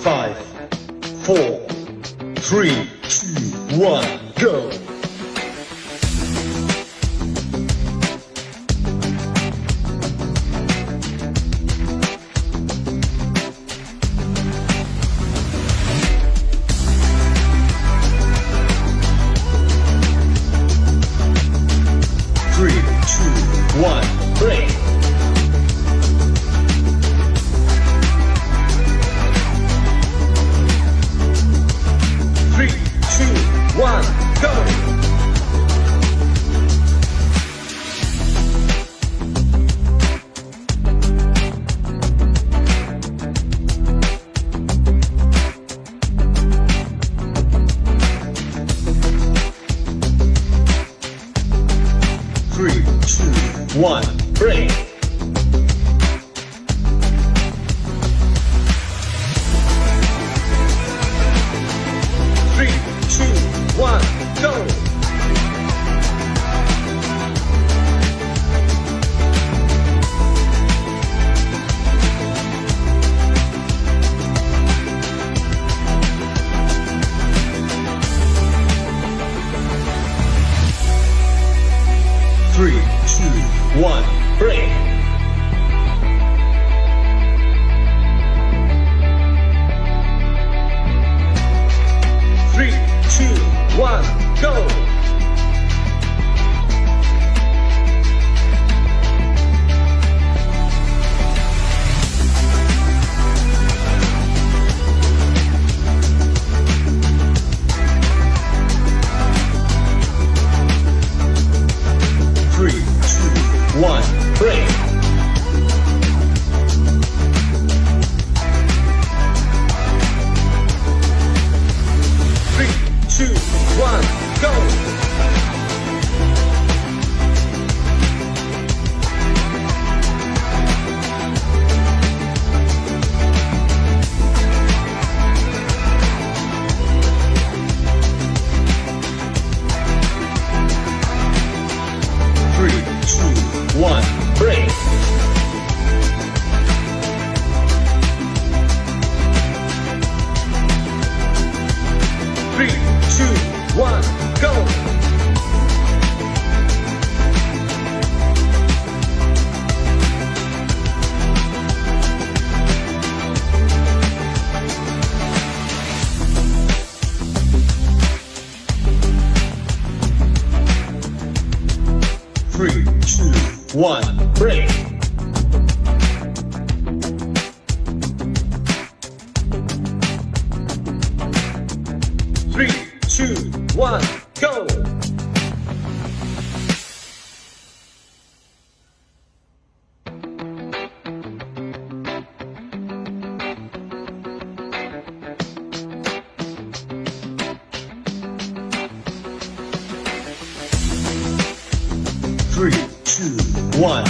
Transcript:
5, 4, 3, 2, 1, go! Three, two, one, break. Three, two, one, go. Three, two, one, break. Three, two, one, go. Three, two, one, break. Three, two, one, go. Three, two, one, break. Three, two, one, go. Three, two, one, break. Three, two, one, go. Three, two, one, break. Three, two, one, go. Three, two, one,